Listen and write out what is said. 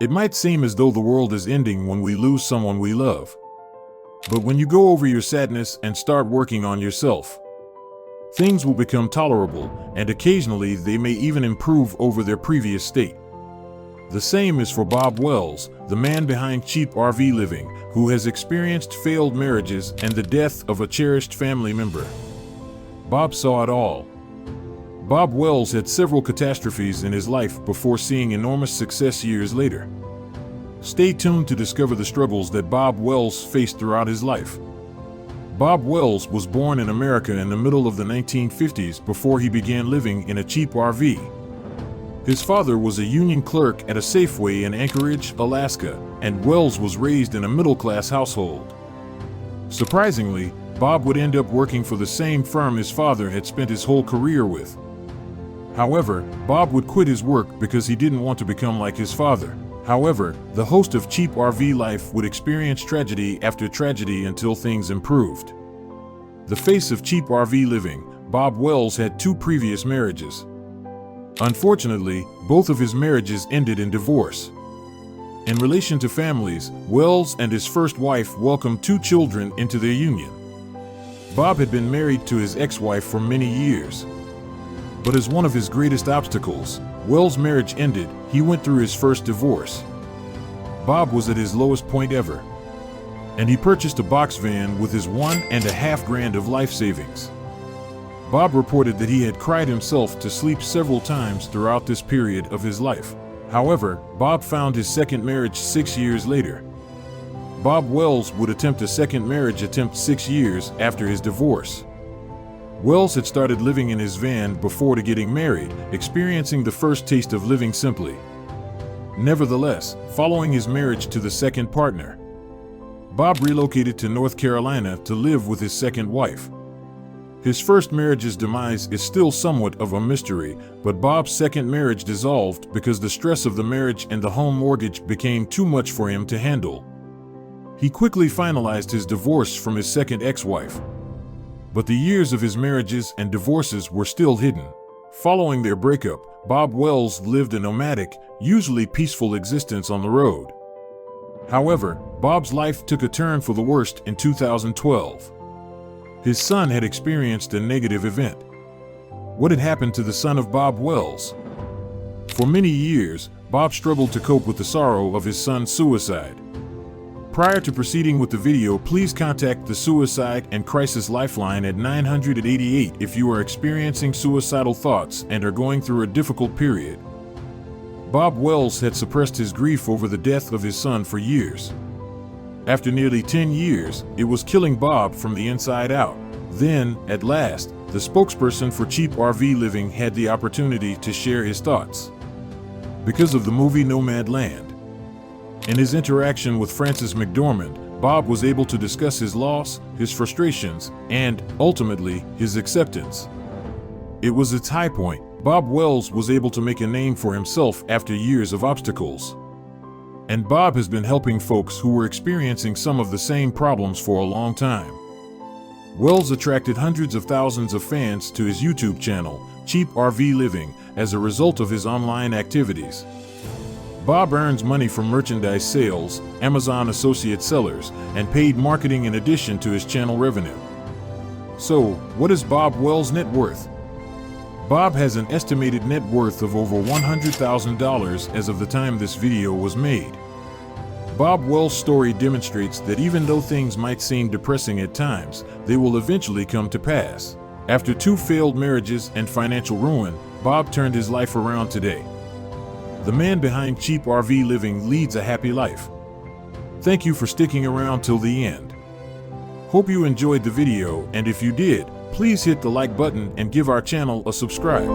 It might seem as though the world is ending when we lose someone we love. But when you go over your sadness and start working on yourself, things will become tolerable, and occasionally they may even improve over their previous state. The same is for Bob Wells, the man behind CheapRVliving, who has experienced failed marriages and the death of a cherished family member. Bob saw it all. Bob Wells had several catastrophes in his life before seeing enormous success years later. Stay tuned to discover the struggles that Bob Wells faced throughout his life. Bob Wells was born in America in the middle of the 1950s before he began living in a cheap RV. His father was a union clerk at a Safeway in Anchorage, Alaska, and Wells was raised in a middle-class household. Surprisingly, Bob would end up working for the same firm his father had spent his whole career with. However, Bob would quit his work because he didn't want to become like his father. However, the host of Cheap RV Life would experience tragedy after tragedy until things improved. The face of Cheap RV Living, Bob Wells had 2 previous marriages. Unfortunately, both of his marriages ended in divorce. In relation to families, Wells and his first wife welcomed 2 children into their union. Bob had been married to his ex-wife for many years. But as one of his greatest obstacles, Wells' marriage ended, he went through his first divorce. Bob was at his lowest point ever, and he purchased a box van with his $1.5 grand of life savings. Bob reported that he had cried himself to sleep several times throughout this period of his life. However, Bob found his second marriage 6 years later. Bob Wells would attempt a second marriage 6 years after his divorce. Wells had started living in his van before getting married, experiencing the first taste of living simply. Nevertheless, following his marriage to the second partner, Bob relocated to North Carolina to live with his second wife. His first marriage's demise is still somewhat of a mystery, but Bob's second marriage dissolved because the stress of the marriage and the home mortgage became too much for him to handle. He quickly finalized his divorce from his second ex-wife. But the years of his marriages and divorces were still hidden. Following their breakup, Bob Wells lived a nomadic, usually peaceful existence on the road. However, Bob's life took a turn for the worst in 2012. His son had experienced a negative event. What had happened to the son of Bob Wells? For many years, Bob struggled to cope with the sorrow of his son's suicide. Prior to proceeding with the video, please contact the Suicide and Crisis Lifeline at 988 if you are experiencing suicidal thoughts and are going through a difficult period. Bob Wells had suppressed his grief over the death of his son for years. After nearly 10 years, it was killing Bob from the inside out. Then, at last, the spokesperson for CheapRVliving had the opportunity to share his thoughts. Because of the movie Nomadland. In his interaction with Frances McDormand, Bob was able to discuss his loss, his frustrations, and, ultimately, his acceptance. It was its high point. Bob Wells was able to make a name for himself after years of obstacles. And Bob has been helping folks who were experiencing some of the same problems for a long time. Wells attracted hundreds of thousands of fans to his YouTube channel, CheapRVliving, as a result of his online activities. Bob earns money from merchandise sales, Amazon associate sellers, and paid marketing in addition to his channel revenue. So, what is Bob Wells' net worth? Bob has an estimated net worth of over $100,000 as of the time this video was made. Bob Wells' story demonstrates that even though things might seem depressing at times, they will eventually come to pass. After 2 failed marriages and financial ruin, Bob turned his life around today. The man behind CheapRVliving leads a happy life. Thank you for sticking around till the end. Hope you enjoyed the video, and if you did, please hit the like button and give our channel a subscribe.